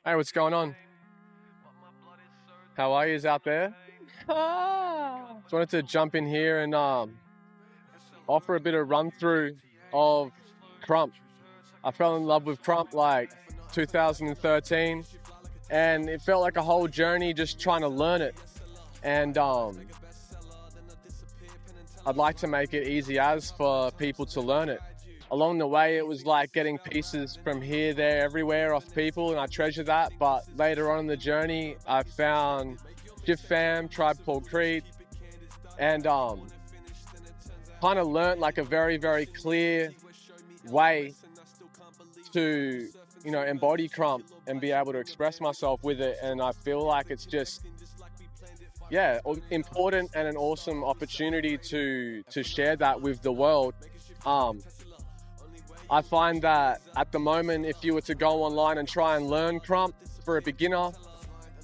Hey, what's going on? How are yous out there? Just wanted to jump in here and offer a bit of run through of Krump. I fell in love with Krump like 2013, and it felt like a whole journey just trying to learn it. And I'd like to make it easy as for people to learn it. Along the way, it was like getting pieces from here, there, everywhere off people, and I treasure that. But later on in the journey, I found Shift Fam, Tribe.Called.Creed, and kind of learnt like a very, very clear way to, embody Krump and be able to express myself with it. And I feel like it's just, important and an awesome opportunity to share that with the world. I find that at the moment, if you were to go online and try and learn Krump for a beginner,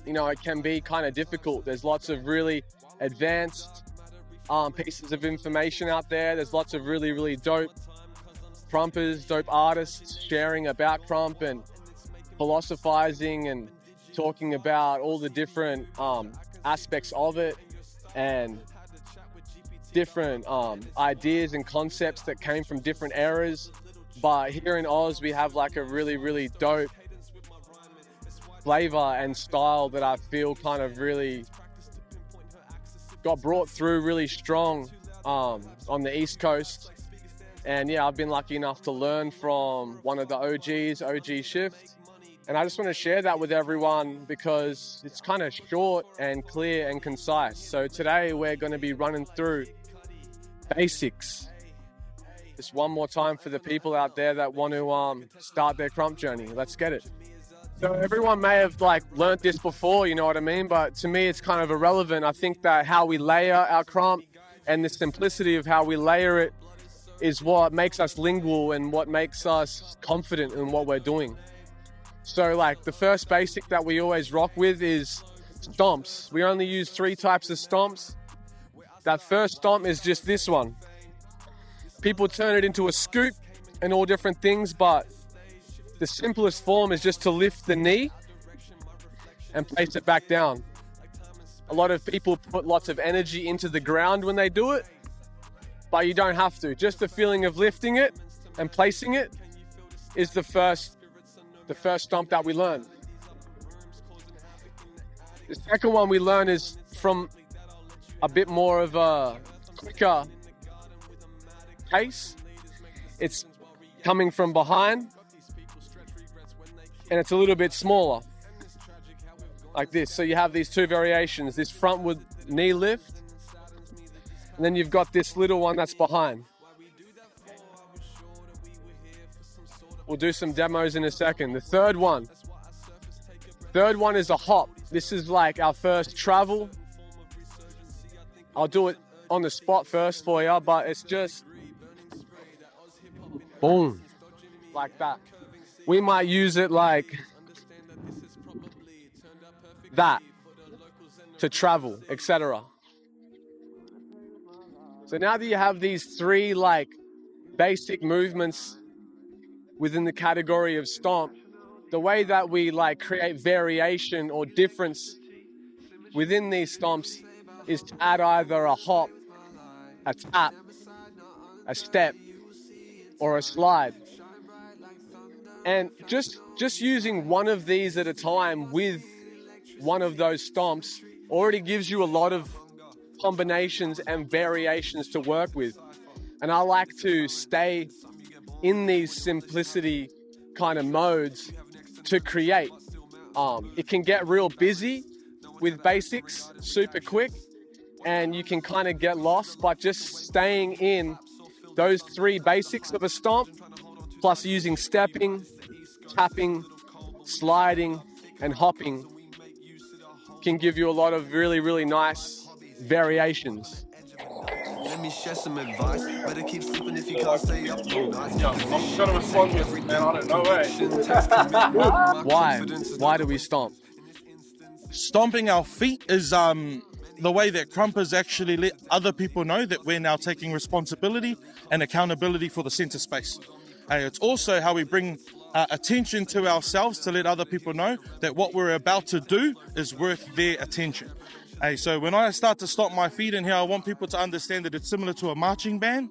it can be kind of difficult. There's lots of really advanced pieces of information out there. There's lots of really, really dope Krumpers, dope artists sharing about Krump and philosophizing and talking about all the different aspects of it and different ideas and concepts that came from different eras. But here in Oz, we have like a really, really dope flavor and style that I feel kind of really got brought through really strong on the East Coast. And yeah, I've been lucky enough to learn from one of the OGs, OG Shift. And I just want to share that with everyone because it's kind of short and clear and concise. So today we're going to be running through basics. Just one more time for the people out there that want to start their Krump journey. Let's get it. So everyone may have learnt this before, you know what I mean? But to me, it's kind of irrelevant. I think that how we layer our Krump and the simplicity of how we layer it is what makes us lingual and what makes us confident in what we're doing. So the first basic that we always rock with is stomps. We only use 3 types of stomps. That first stomp is just this one. People turn it into a scoop and all different things, but the simplest form is just to lift the knee and place it back down. A lot of people put lots of energy into the ground when they do it, but you don't have to. Just the feeling of lifting it and placing it is the first stomp that we learn. The second one we learn is from a bit more of a quicker pace. It's coming from behind and it's a little bit smaller, like this. So you have these 2 variations, this frontward knee lift, and then you've got this little one that's behind. We'll do some demos in a second. The third one is a hop. This is like our first travel. I'll do it on the spot first for you, but it's just boom, like that. We might use it like that to travel, etc. So now that you have these 3 basic movements within the category of stomp, the way that we create variation or difference within these stomps is to add either a hop, a tap, a step, or a slide. And just using one of these at a time with one of those stomps already gives you a lot of combinations and variations to work with. And I like to stay in these simplicity kind of modes to create. It can get real busy with basics super quick and you can kind of get lost, but just staying in those 3 basics of a stomp, plus using stepping, tapping, sliding, and hopping can give you a lot of really, really nice variations. Let me share some advice. Better keep sleeping if you can't stay up all night. I'm trying to respond with it, man. I don't know, Why do we stomp? Stomping our feet is the way that Krumpers actually let other people know that we're now taking responsibility and accountability for the center space. It's also how we bring attention to ourselves to let other people know that what we're about to do is worth their attention. Hey, so when I start to stomp my feet in here, I want people to understand that it's similar to a marching band.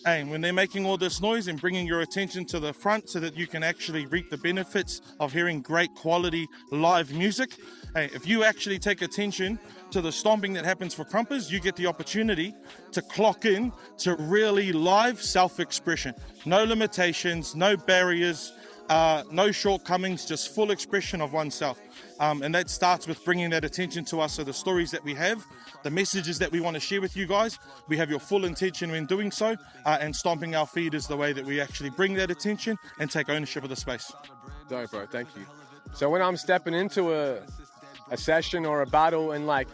And when they're making all this noise and bringing your attention to the front so that you can actually reap the benefits of hearing great quality live music. Hey, if you actually take attention to the stomping that happens for Krumpers, you get the opportunity to clock in to really live self-expression. No limitations, no barriers, no shortcomings, just full expression of oneself. And that starts with bringing that attention to us. So the stories that we have, the messages that we want to share with you guys, we have your full intention when doing so, and stomping our feet is the way that we actually bring that attention and take ownership of the space. Dope, bro, thank you. So when I'm stepping into a session or a battle and like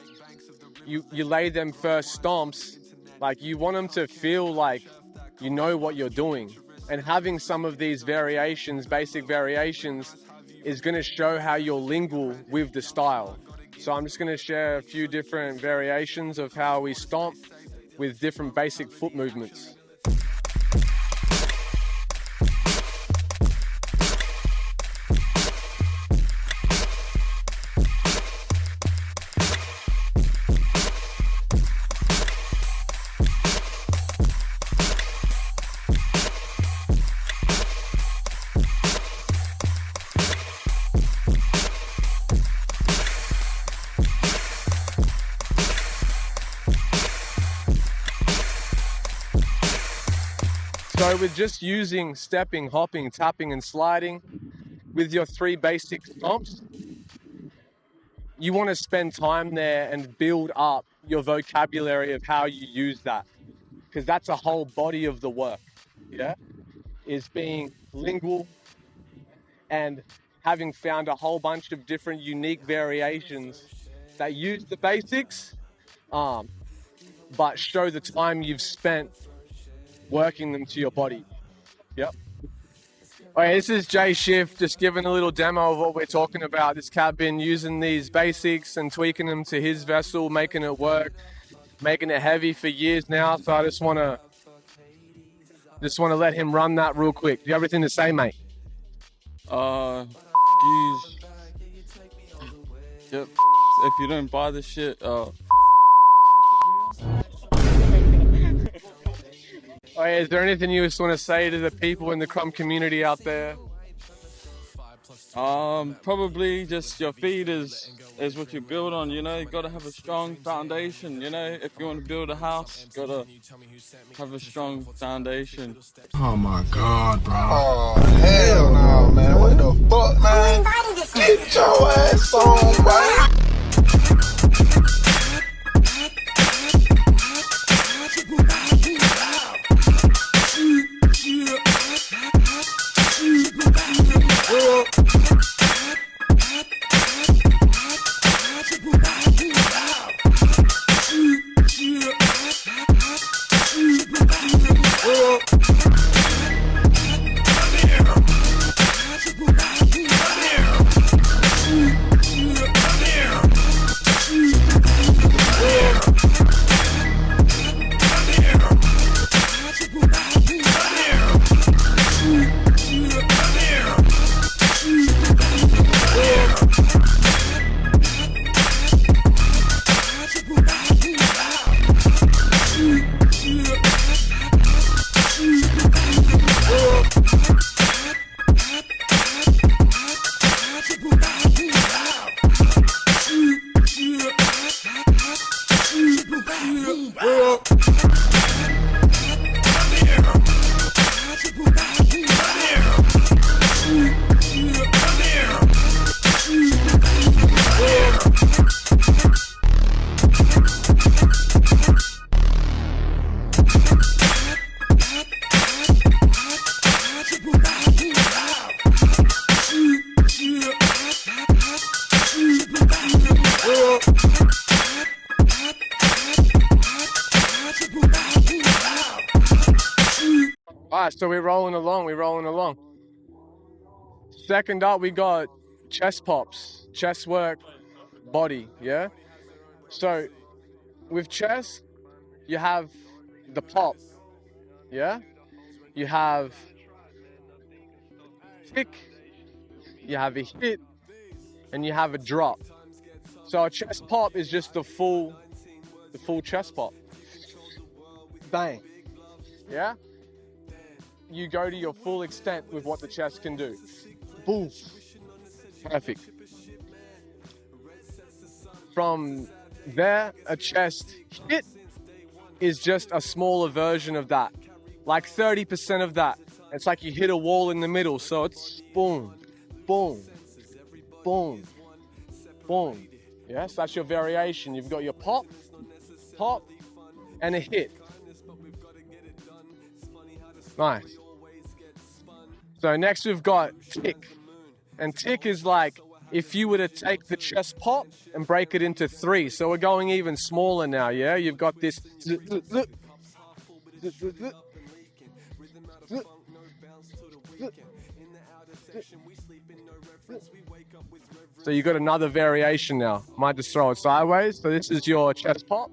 you lay them first stomps, like you want them to feel like you know what you're doing. And having some of these variations, basic variations, is going to show how you're lingual with the style. So I'm just going to share a few different variations of how we stomp with different basic foot movements. So with just using stepping, hopping, tapping, and sliding with your 3 basic stomps, you want to spend time there and build up your vocabulary of how you use that, because that's a whole body of the work, yeah? Is being lingual and having found a whole bunch of different unique variations that use the basics, but show the time you've spent working them to your body. Yep. Okay, this is Jay Shift, just giving a little demo of what we're talking about. This cat been using these basics and tweaking them to his vessel, making it work, making it heavy for years now. So I just want to let him run that real quick. Do you have anything to say, mate? Geez. Yep. If you don't buy the shit, Oh, yeah, is there anything you just want to say to the people in the Krump community out there? probably just your feet is what you build on, you know. You gotta have a strong foundation, you know. If you want to build a house, you gotta have a strong foundation. Oh my God, bro. Oh hell no, man. What the fuck, man? Get your ass on, man. Alright, so we're rolling along. Second up, we got chest pops, chest work, body, yeah? So with chest, you have the pop, yeah? You have tick, you have a hit, and you have a drop. So a chest pop is just the full chest pop. Bang. Yeah? You go to your full extent with what the chest can do. Boom. Perfect. From there, a chest hit is just a smaller version of that. Like 30% of that. It's like you hit a wall in the middle. So it's boom, boom, boom, boom. Yes, that's your variation. You've got your pop, pop, and a hit. Nice. So next we've got tick. And tick is like if you were to take the chest pop and break it into 3. So we're going even smaller now, yeah? You've got this. So you got another variation now. Might just throw it sideways. So this is your chest pop.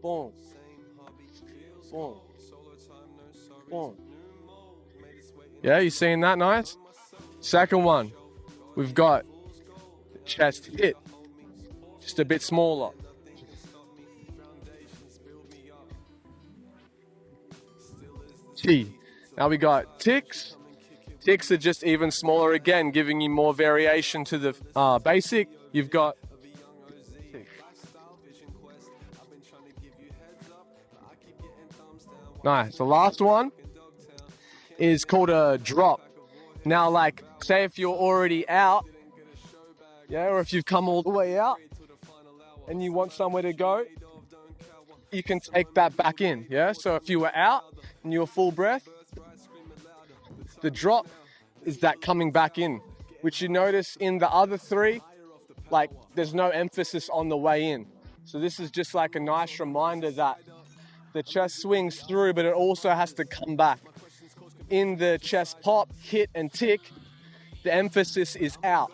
Boom. Boom. Boom. Yeah, you seeing that nice? Second one, we've got the chest hit. Just a bit smaller. T. Now we got ticks. Ticks are just even smaller again, giving you more variation to the basic. You've got nice. The last one is called a drop. Now, like, say if you're already out, yeah, or if you've come all the way out and you want somewhere to go, you can take that back in, yeah? So if you were out and you were full breath, the drop is that coming back in, which you notice in the other 3, like, there's no emphasis on the way in. So this is just like a nice reminder that the chest swings through, but it also has to come back. In the chest pop, hit, and tick, the emphasis is out.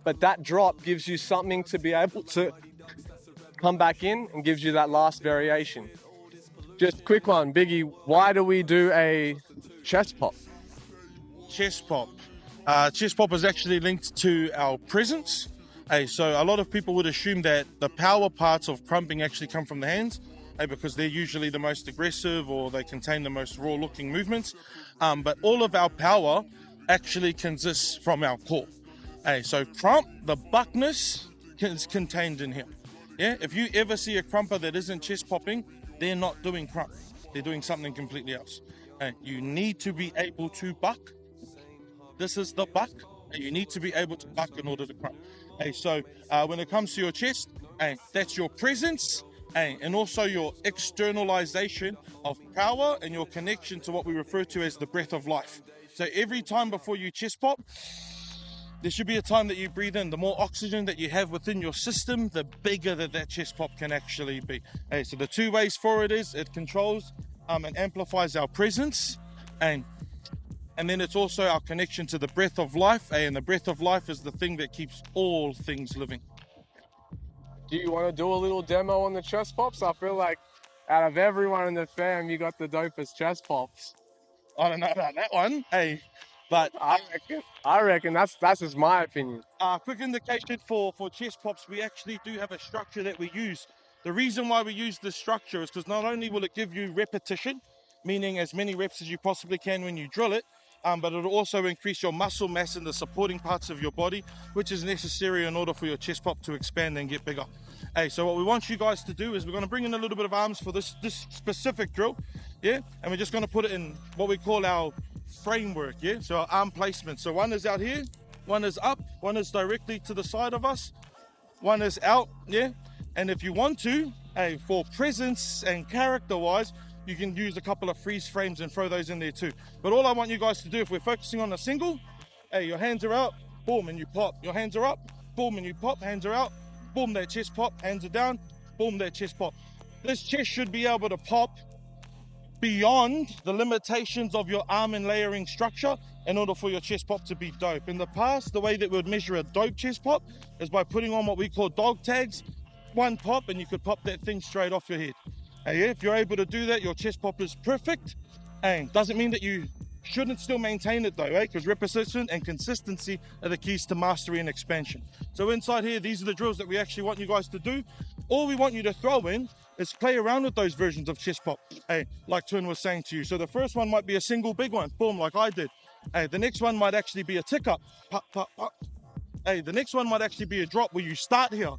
But that drop gives you something to be able to come back in and gives you that last variation. Just quick one, Biggie, why do we do a chest pop? Chest pop. Chest pop is actually linked to our presence. So a lot of people would assume that the power parts of crumping actually come from the hands, because they're usually the most aggressive or they contain the most raw looking movements. But all of our power actually consists from our core. So crump, the buckness is contained in here. Yeah, if you ever see a crumper that isn't chest popping, they're not doing crump. They're doing something completely else. You need to be able to buck. This is the buck. You need to be able to buck in order to crump. So when it comes to your chest, that's your presence. And also your externalization of power and your connection to what we refer to as the breath of life. So every time before you chest pop, there should be a time that you breathe in. The more oxygen that you have within your system, the bigger that chest pop can actually be. So the 2 ways for it is it controls and amplifies our presence, and then it's also our connection to the breath of life. And the breath of life is the thing that keeps all things living. Do you want to do a little demo on the chest pops? I feel like out of everyone in the fam, you got the dopest chest pops. I don't know about that one, but I reckon that's just my opinion. Quick indication for chest pops, we actually do have a structure that we use. The reason why we use this structure is because not only will it give you repetition, meaning as many reps as you possibly can when you drill it, but it'll also increase your muscle mass in the supporting parts of your body, which is necessary in order for your chest pop to expand and get bigger. So what we want you guys to do is we're going to bring in a little bit of arms for this specific drill, yeah? And we're just going to put it in what we call our framework, yeah? So our arm placement. So one is out here, one is up, one is directly to the side of us, one is out, yeah? And if you want to, for presence and character-wise, you can use a couple of freeze frames and throw those in there too. But all I want you guys to do, if we're focusing on a single, your hands are out, boom, and you pop. Your hands are up, boom, and you pop. Hands are out, boom, that chest pop. Hands are down, boom, that chest pop. This chest should be able to pop beyond the limitations of your arm and layering structure in order for your chest pop to be dope. In the past, the way that we would measure a dope chest pop is by putting on what we call dog tags. One pop, and you could pop that thing straight off your head. If you're able to do that, your chest pop is perfect. And doesn't mean that you shouldn't still maintain it though, eh? Because repetition and consistency are the keys to mastery and expansion. So inside here, these are the drills that we actually want you guys to do. All we want you to throw in is play around with those versions of chest pop, hey, like Twinn was saying to you. So the first one might be a single big one, boom, like I did. Hey, the next one might actually be a tick up, pop, pop, pop. Hey, the next one might actually be a drop where you start here,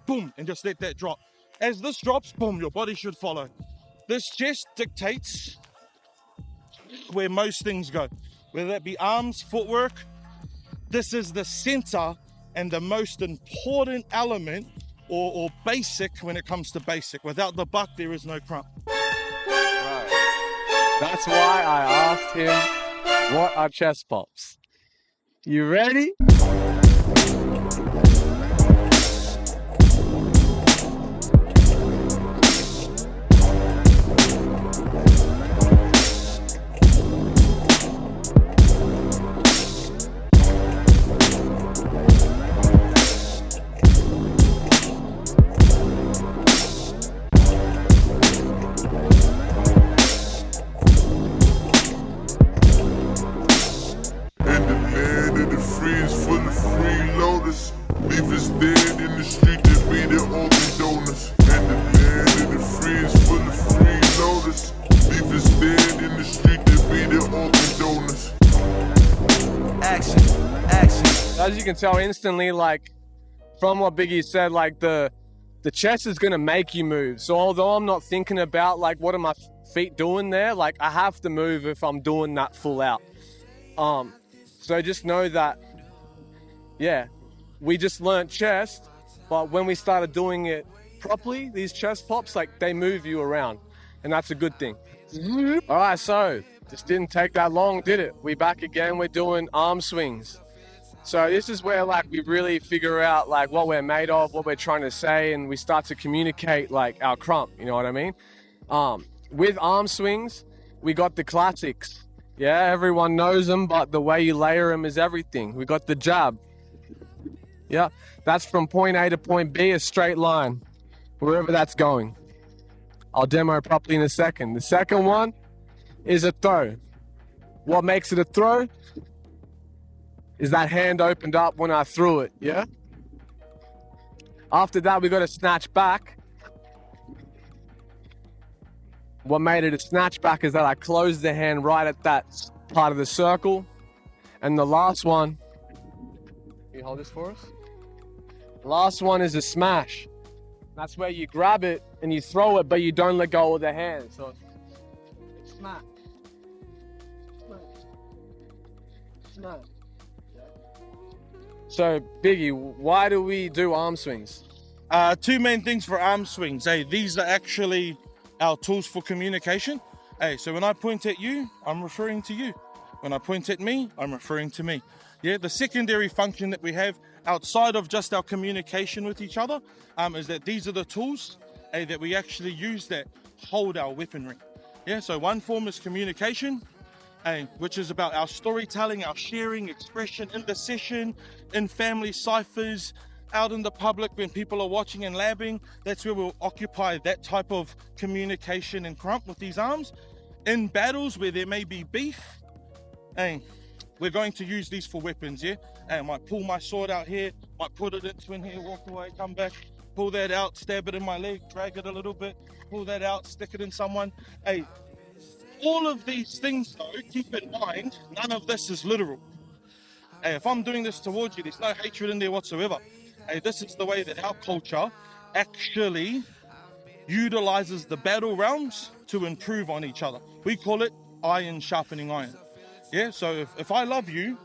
boom, and just let that drop. As this drops, boom, your body should follow. This chest dictates where most things go, whether that be arms, footwork. This is the center and the most important element or basic when it comes to basic. Without the buck, there is no Krump. Right. That's why I asked him, what are chest pops? You ready? As you can tell instantly, like from what Biggie said, like the chest is gonna make you move. So although I'm not thinking about like what are my feet doing there, like I have to move if I'm doing that full out. So just know that, yeah, we just learnt chest, but when we started doing it properly, these chest pops, like they move you around, and that's a good thing. All right, so this didn't take that long, did it? We back again. We're doing arm swings. So this is where like we really figure out like what we're made of, what we're trying to say, and we start to communicate like our Krump, you know what I mean? With arm swings, we got the classics. Yeah, everyone knows them, but the way you layer them is everything. We got the jab. Yeah, that's from point A to point B, a straight line, wherever that's going. I'll demo properly in a second. The second one is a throw. What makes it a throw is that hand opened up when I threw it, yeah? After that, we got a snatch back. What made it a snatch back is that I closed the hand right at that part of the circle. And the last one, can you hold this for us? The last one is a smash. That's where you grab it and you throw it, but you don't let go of the hand. So it's smash. Smash. Smash. So, Biggie, why do we do arm swings? Two main things for arm swings. Hey, these are actually our tools for communication. Hey, so when I point at you, I'm referring to you. When I point at me, I'm referring to me. Yeah, the secondary function that we have outside of just our communication with each other is that these are the tools that we actually use that hold our weaponry. Yeah, so one form is communication, which is about our storytelling, our sharing, expression in the session, in family ciphers, out in the public when people are watching and labbing. That's where we'll occupy that type of communication and Krump with these arms. In battles where there may be beef, we're going to use these for weapons, yeah? I might pull my sword out here, might put it in Twinn here, walk away, come back, pull that out, stab it in my leg, drag it a little bit, pull that out, stick it in someone. All of these things though, keep in mind, none of this is literal. If I'm doing this towards you, there's no hatred in there whatsoever. This is the way that our culture actually utilizes the battle realms to improve on each other. We call it iron sharpening iron. Yeah, so if I love you,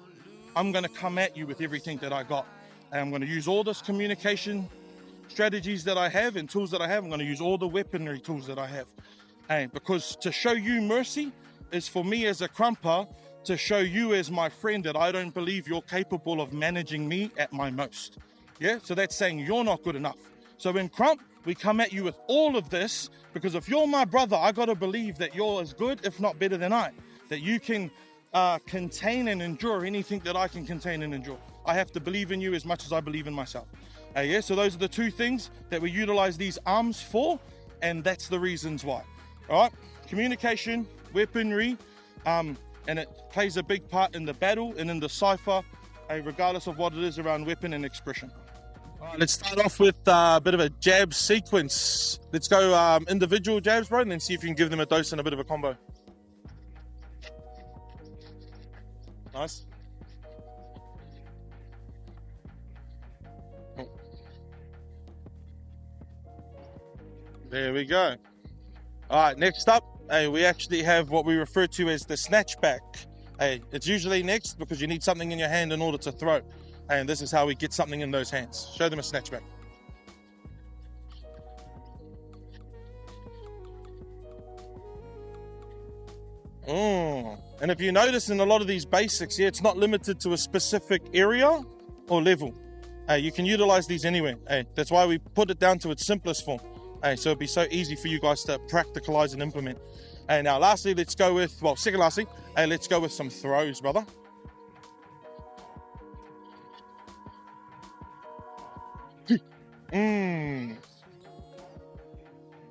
I'm gonna come at you with everything that I got. And I'm gonna use all this communication strategies that I have and tools that I have. I'm gonna use all the weaponry tools that I have. Because to show you mercy is for me as a Krumper to show you as my friend that I don't believe you're capable of managing me at my most. Yeah, so that's saying you're not good enough. So in Krump, we come at you with all of this because if you're my brother, I gotta believe that you're as good, if not better than I. That you can contain and endure anything that I can contain and endure. I have to believe in you as much as I believe in myself. Yeah, so those are the two things that we utilize these arms for, and that's the reasons why. All right, communication, weaponry, and it plays a big part in the battle and in the cipher, regardless of what it is around weapon and expression. All right, let's start off with a bit of a jab sequence. Let's go individual jabs, bro, and then see if you can give them a dose and a bit of a combo. Nice. There we go. All right, next up, we actually have what we refer to as the snatchback. It's usually next because you need something in your hand in order to throw. And this is how we get something in those hands. Show them a snatchback. And if you notice in a lot of these basics, it's not limited to a specific area or level. You can utilize these anywhere. That's why we put it down to its simplest form. So it'd be so easy for you guys to practicalize and implement. Now lastly, let's go with, well, second lastly, let's go with some throws, brother.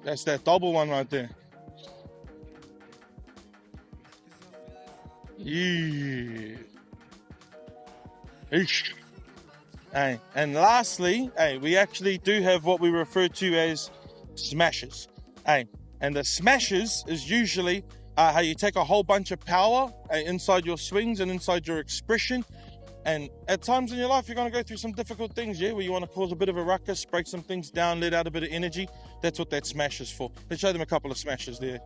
That's that double one right there. Yeah. Eesh. And lastly, we actually do have what we refer to as smashes. And the smashes is usually how you take a whole bunch of power inside your swings and inside your expression. And at times in your life, you're going to go through some difficult things, where you want to cause a bit of a ruckus, break some things down, let out a bit of energy. That's what that smash is for. Let's show them a couple of smashes there.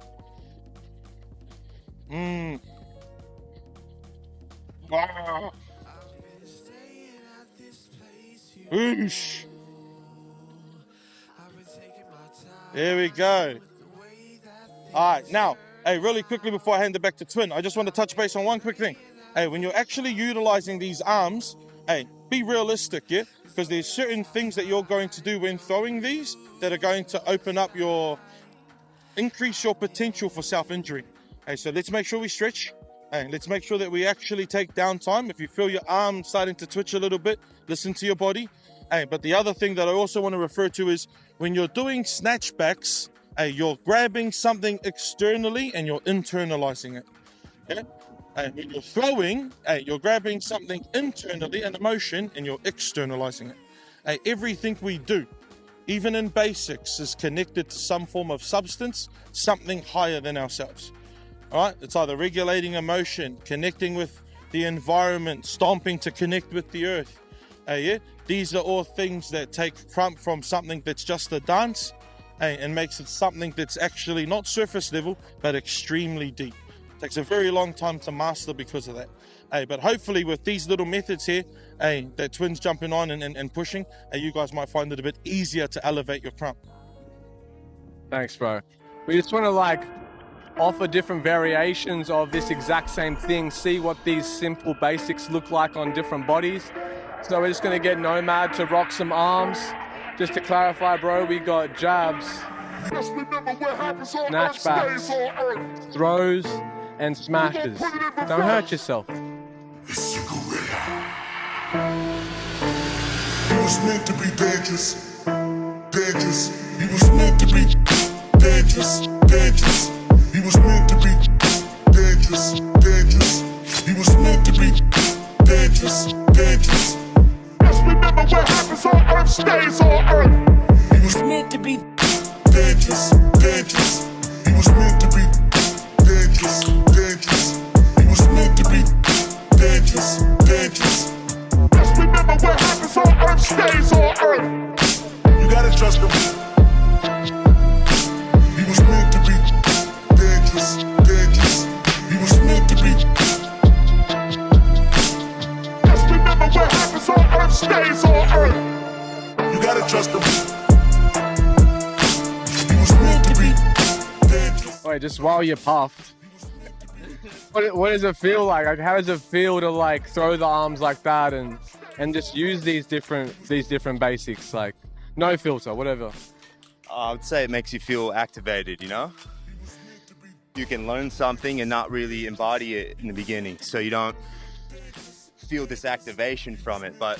Wow. Oosh. There we go. All right, now, really quickly before I hand it back to Twinn, I just want to touch base on one quick thing. When you're actually utilizing these arms, be realistic, yeah? Because there's certain things that you're going to do when throwing these that are going to increase your potential for self-injury. So let's make sure we stretch. Let's make sure that we actually take downtime. If you feel your arm starting to twitch a little bit, listen to your body. But the other thing that I also want to refer to is when you're doing snatchbacks, you're grabbing something externally and you're internalizing it. Okay? When you're throwing, you're grabbing something internally, an emotion, and you're externalizing it. Everything we do, even in basics, is connected to some form of substance, something higher than ourselves. All right, it's either regulating emotion, connecting with the environment, stomping to connect with the earth. These are all things that take Krump from something that's just a dance and makes it something that's actually not surface level, but extremely deep. It takes a very long time to master because of that. But hopefully with these little methods here, that Twinn's jumping on and pushing, you guys might find it a bit easier to elevate your Krump. Thanks, bro. We just want to offer different variations of this exact same thing, see what these simple basics look like on different bodies. So we're just going to get Nomad to rock some arms. Just to clarify, bro, we got jabs, snatchbacks, throws, and smashes. Don't hurt yourself. He was meant to be dangerous, dangerous. He was meant to be dangerous, dangerous. He was meant to be dangerous, dangerous. He was meant to be dangerous, dangerous. Just remember what happens on earth stays on earth. He was meant to be dangerous, dangerous. He was meant to be dangerous, dangerous. He was meant to be dangerous, dangerous. Just remember what happens on earth stays on earth. You gotta trust him. He was meant to be dangerous, dangerous. He was meant to be. Just remember what happens on earth stays on earth. You gotta trust him. He was meant to be dangerous. Wait, just while you're puffed, what does it feel like? How does it feel to throw the arms like that and just use these different basics, no filter, whatever? I would say it makes you feel activated, You can learn something and not really embody it in the beginning, so you don't feel this activation from it. But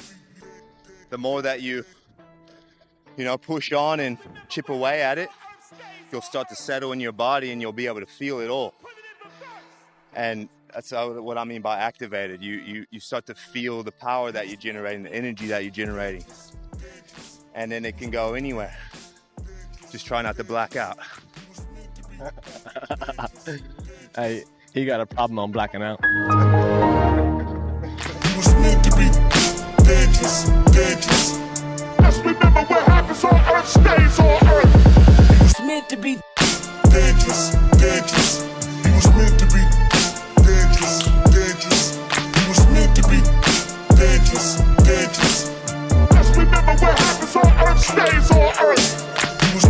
the more that you push on and chip away at it, you'll start to settle in your body and you'll be able to feel it all. And That's what I mean by activated. You start to feel the power that you're generating, the energy that you're generating. And then it can go anywhere. Just try not to black out. Hey, he got a problem on blacking out. He was meant to be dangerous, dangerous. Let's remember what happens on Earth stays on Earth. He was meant to be dangerous, dangerous. He was meant to be dangerous, dangerous. He was meant to be dangerous, dangerous. Let's remember what happens on Earth stays on Earth. He was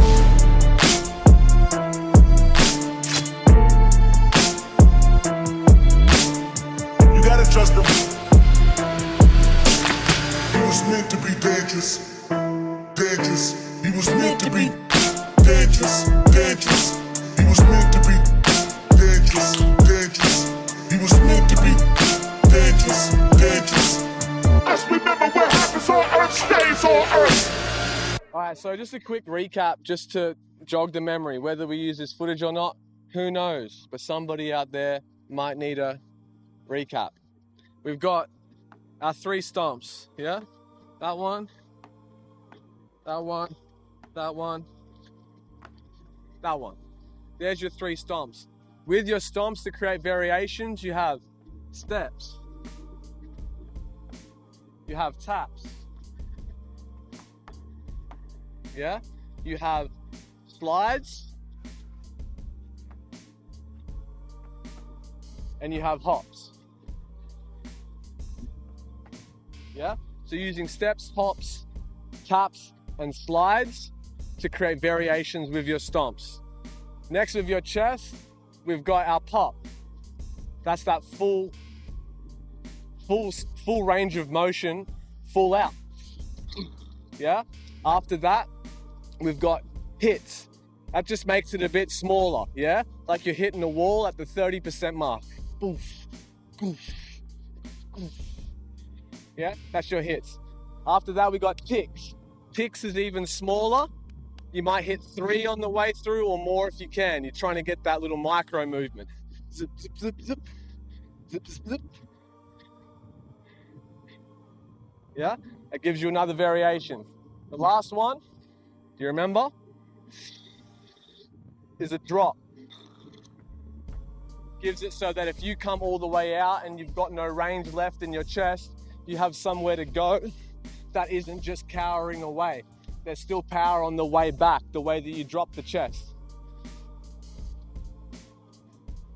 You gotta trust him. He was meant to be dangerous, dangerous. He was meant to be dangerous, dangerous. He was meant to be dangerous, dangerous. He was meant to be dangerous, dangerous. Let's remember what happens on Earth stays on Earth. All right, so just a quick recap, just to jog the memory. Whether we use this footage or not, who knows? But somebody out there might need a recap. We've got our 3 stomps, yeah? That one, that one, that one, that one. There's your 3 stomps. With your stomps to create variations, you have steps, you have taps, yeah? You have slides, and you have hops, yeah? So using steps, hops, taps, and slides to create variations with your stomps. Next, with your chest, we've got our pop. That's that full range of motion, full out. Yeah? After that, we've got hits. That just makes it a bit smaller, yeah? Like you're hitting a wall at the 30% mark. Boof, boof, boof. Yeah? That's your hits. After that, we got ticks. Ticks is even smaller. You might hit 3 on the way through or more if you can. You're trying to get that little micro movement. Zip, zip, zip, zip. Zip, zip, zip. Yeah? That gives you another variation. The last one, do you remember? Is a drop. Gives it so that if you come all the way out and you've got no range left in your chest, you have somewhere to go that isn't just cowering away. There's still power on the way back, the way that you drop the chest.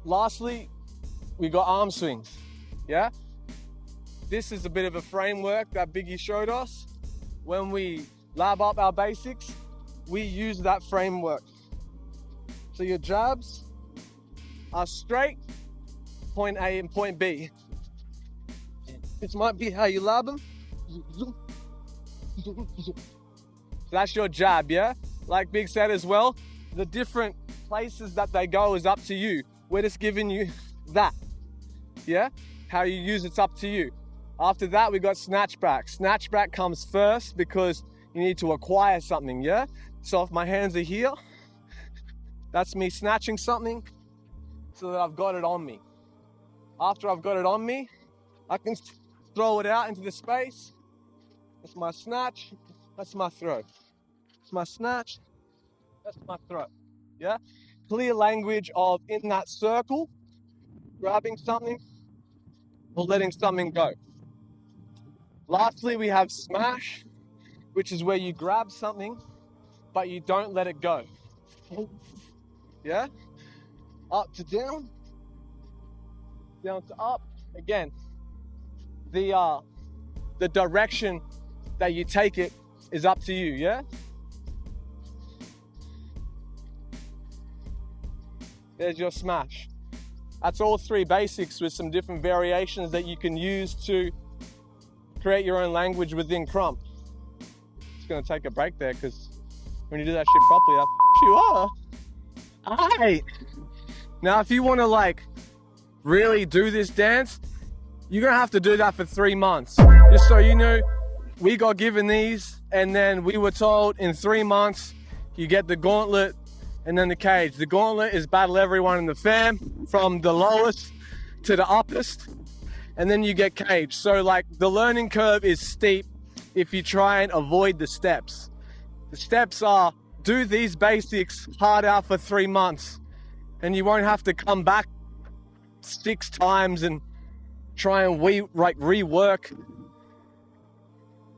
Lastly, we got arm swings, yeah? This is a bit of a framework that Biggie showed us. When we lab up our basics, we use that framework. So your jabs are straight, point A and point B. This might be how you lab them. So that's your jab, yeah? Like Big said as well, the different places that they go is up to you. We're just giving you that, yeah? How you use it's up to you. After that, we got snatch back. Snatch back comes first because you need to acquire something, yeah? So if my hands are here, that's me snatching something so that I've got it on me. After I've got it on me, I can throw it out into the space. That's my snatch, that's my throw. It's my snatch, that's my throw, yeah? Clear language of in that circle, grabbing something or letting something go. Lastly, we have smash, which is where you grab something, but you don't let it go. Yeah? Up to down, down to up. Again, the direction that you take it is up to you, yeah? There's your smash. That's all 3 basics with some different variations that you can use to create your own language within Krump. Just gonna take a break there because when you do that shit properly, that you are. Alright. Now, if you want to like really do this dance, you're gonna have to do that for 3 months. Just so you know, we got given these, and then we were told in 3 months you get the gauntlet and then the cage. The gauntlet is battle everyone in the fam, from the lowest to the uppest, and then you get caged. So like the learning curve is steep if you try and avoid the steps. The steps are, do these basics hard out for 3 months, and you won't have to come back 6 times and try and rework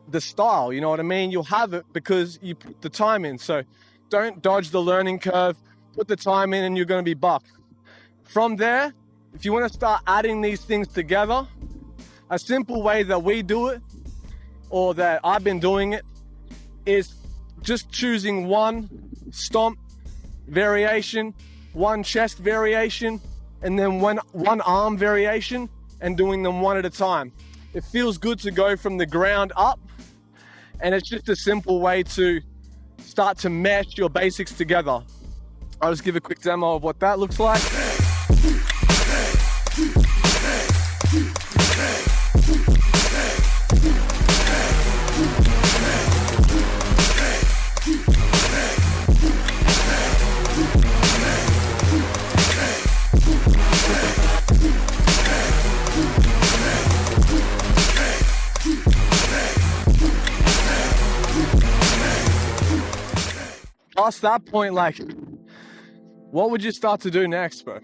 the style, you know what I mean? You'll have it because you put the time in. So don't dodge the learning curve, put the time in, and you're going to be buck. From there, if you want to start adding these things together, a simple way that we do it, or that I've been doing it, is just choosing one stomp variation, one chest variation, and then one arm variation, and doing them one at a time. It feels good to go from the ground up, and it's just a simple way to start to mesh your basics together. I'll just give a quick demo of what that looks like. Past that point, like, what would you start to do next, bro?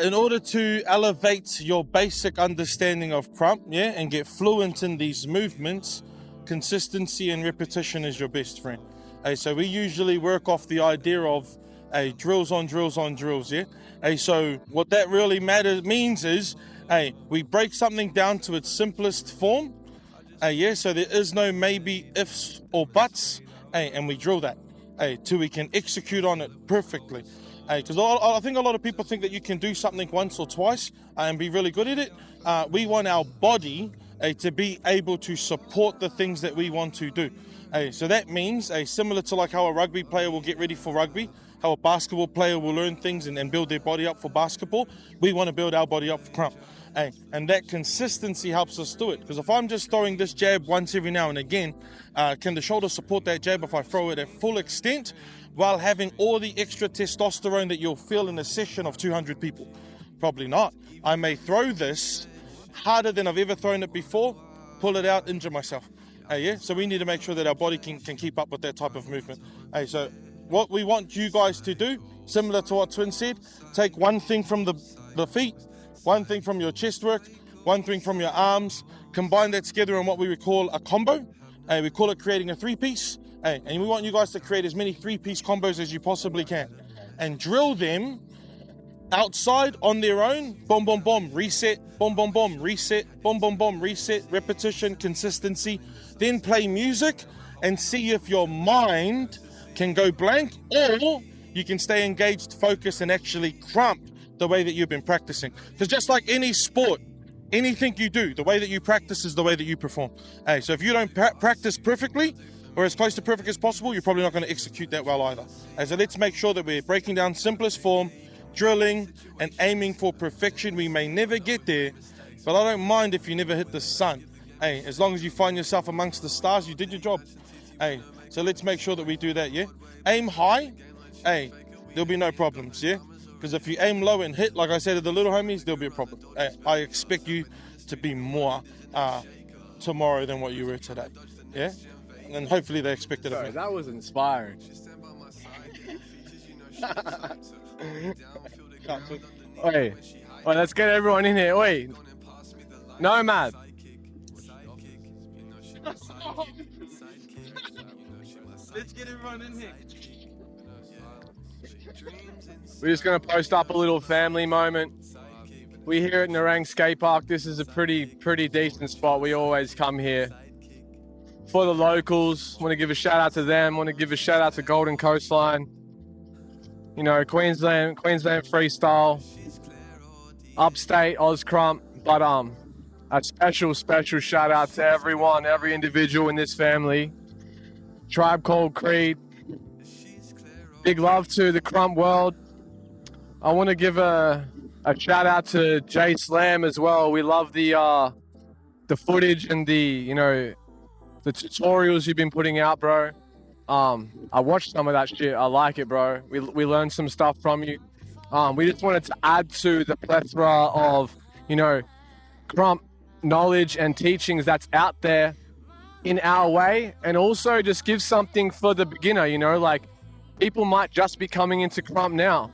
In order to elevate your basic understanding of Krump, yeah, and get fluent in these movements, consistency and repetition is your best friend. So we usually work off the idea of drills on drills on drills, yeah. So what that really means is, we break something down to its simplest form. Yeah, so there is no maybe, ifs, or buts, and we drill that, till we can execute on it perfectly. Because I think a lot of people think that you can do something once or twice and be really good at it. We want our body to be able to support the things that we want to do. So that means, similar to like how a rugby player will get ready for rugby, how a basketball player will learn things and build their body up for basketball, we want to build our body up for Krump. And that consistency helps us do it. Because if I'm just throwing this jab once every now and again, can the shoulder support that jab if I throw it at full extent while having all the extra testosterone that you'll feel in a session of 200 people? Probably not. I may throw this harder than I've ever thrown it before, pull it out, injure myself. Yeah, so we need to make sure that our body can keep up with that type of movement. So what we want you guys to do, similar to what Twinn said, take one thing from the feet, one thing from your chest work, one thing from your arms, combine that together in what we would call a combo. We call it creating a 3-piece. And we want you guys to create as many 3-piece combos as you possibly can. And drill them outside on their own. Boom, boom, boom, reset, boom, boom, boom, reset, boom, boom, boom, reset, repetition, consistency. Then play music and see if your mind can go blank, or you can stay engaged, focused, and actually Krump the way that you've been practicing. Because just like any sport, anything you do, the way that you practice is the way that you perform. So if you don't practice perfectly, or as close to perfect as possible, you're probably not going to execute that well either. So let's make sure that we're breaking down simplest form, drilling, and aiming for perfection. We may never get there, but I don't mind if you never hit the sun. As long as you find yourself amongst the stars, you did your job. So let's make sure that we do that, yeah? Aim high, there'll be no problems, yeah? Because if you aim low and hit, like I said to the little homies, there'll be a problem. I expect you to be more tomorrow than what you were today, yeah? And hopefully they expect it of me. That was inspiring. Wait, let's get everyone in here. Wait, Nomad. Let's get everyone in here. We're just going to post up a little family moment. We're here at Nerang Skate Park. This is a pretty decent spot. We always come here. For the locals, want to give a shout out to them. Want to give a shout out to Golden Coastline. You know, Queensland freestyle, upstate Oz Krump. But a special shout out to everyone, every individual in this family. Tribe.Called.Creed. Big love to the Krump world. I want to give a shout out to Jay Slam as well. We love the footage and the tutorials you've been putting out, bro. I watched some of that shit. I like it, bro. We learned some stuff from you. We just wanted to add to the plethora of, Krump knowledge and teachings that's out there in our way, and also just give something for the beginner, like people might just be coming into Krump now,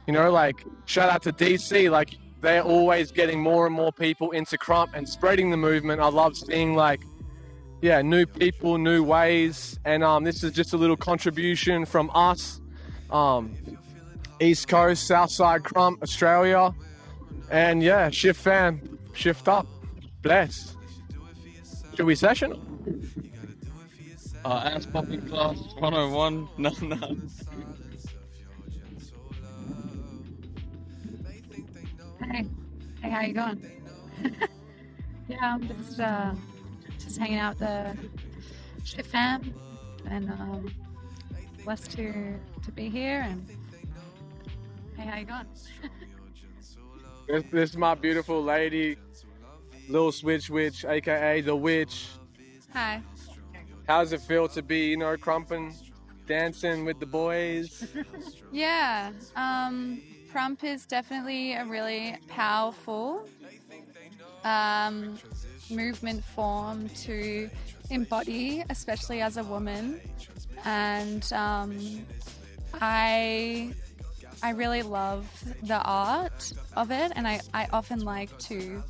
like shout out to DC, like they're always getting more and more people into Krump and spreading the movement. I love seeing new people, new ways, and this is just a little contribution from us, East Coast, Southside Krump, Australia, and Shift fam, shift up, bless. Should we session? Ass popping class 101. No. Hey, how you going? Yeah, I'm just hanging out with the Shift fam, and blessed to be here. And hey, how you going? This is my beautiful lady, Lil Switch Witch, aka the Witch. Hi. How does it feel to be, crumping, dancing with the boys? Yeah, Krump is definitely a really powerful movement form to embody, especially as a woman. And I really love the art of it, and I often like to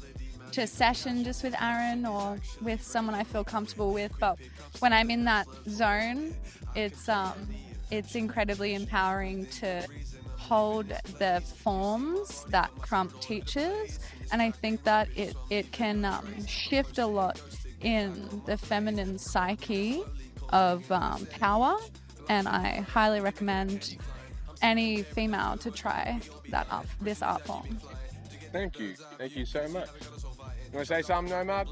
session just with Aaron or with someone I feel comfortable with. But when I'm in that zone, it's incredibly empowering to hold the forms that Krump teaches, and I think that it can shift a lot in the feminine psyche of power, and I highly recommend any female to try this art form. Thank you so much. You want to say something, Nomad?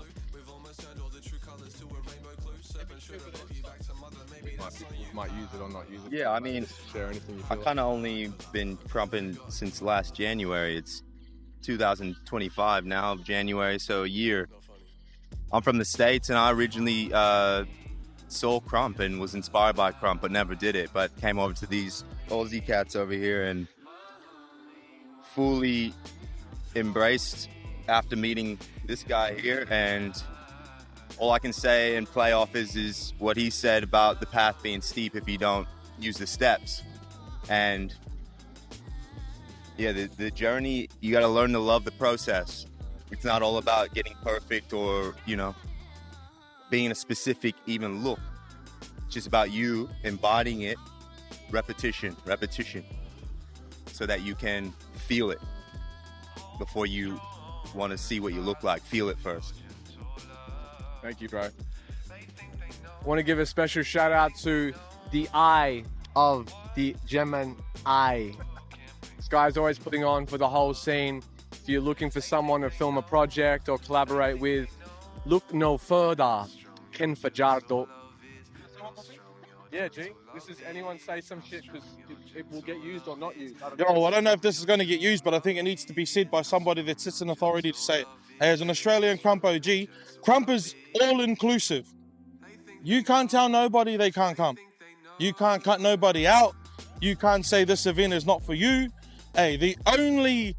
Might use it or not use it. Yeah, I mean, share anything you I feel. kind of only been crumping since last January. It's 2025 now, January, so a year. I'm from the States, and I originally saw Krump and was inspired by Krump, but never did it. But came over to these Aussie cats over here and fully embraced after meeting this guy here. And all I can say and play off is what he said about the path being steep if you don't use the steps. And yeah, the journey, you got to learn to love the process. It's not all about getting perfect or, being a specific even look. It's just about you embodying it, repetition, so that you can feel it before you want to see what you look like. Feel it first. Thank you, bro. I want to give a special shout out to the eye of the Gemini eye. This guy's always putting on for the whole scene. If you're looking for someone to film a project or collaborate with, look no further. Ken Fajardo. Yeah, G. This is anyone say some shit because it will get used or not used. I don't know if this is going to get used, but I think it needs to be said by somebody that sits in authority to say it. As an Australian Krump OG, Krump is all-inclusive. You can't tell nobody they can't come. You can't cut nobody out. You can't say this event is not for you. Hey, the only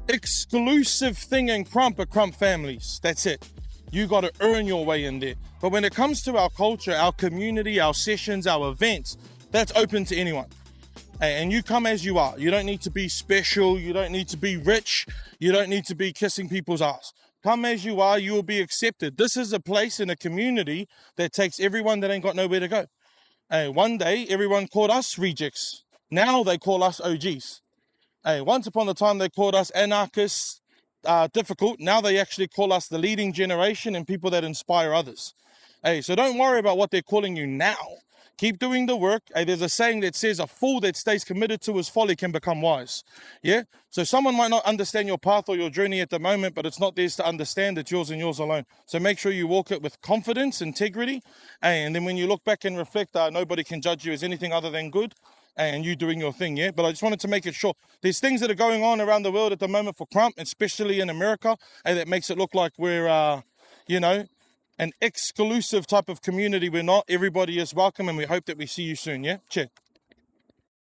exclusive thing in Krump are Krump families. That's it. You got to earn your way in there. But when it comes to our culture, our community, our sessions, our events, that's open to anyone. And you come as you are. You don't need to be special. You don't need to be rich. You don't need to be kissing people's ass. Come as you are, you will be accepted. This is a place in a community that takes everyone that ain't got nowhere to go. Hey, one day, everyone called us rejects. Now they call us OGs. Hey, once upon a time, they called us anarchists, difficult. Now they actually call us the leading generation and people that inspire others. Hey, so don't worry about what they're calling you now. Keep doing the work. Hey, there's a saying that says a fool that stays committed to his folly can become wise. Yeah? So someone might not understand your path or your journey at the moment, but it's not theirs to understand. It's yours and yours alone. So make sure you walk it with confidence, integrity. And then when you look back and reflect, nobody can judge you as anything other than good. And you doing your thing, yeah? But I just wanted to make it sure. There's things that are going on around the world at the moment for Krump, especially in America, and that makes it look like we're, an exclusive type of community. We're not. Everybody is welcome, and we hope that we see you soon, yeah? Cheers.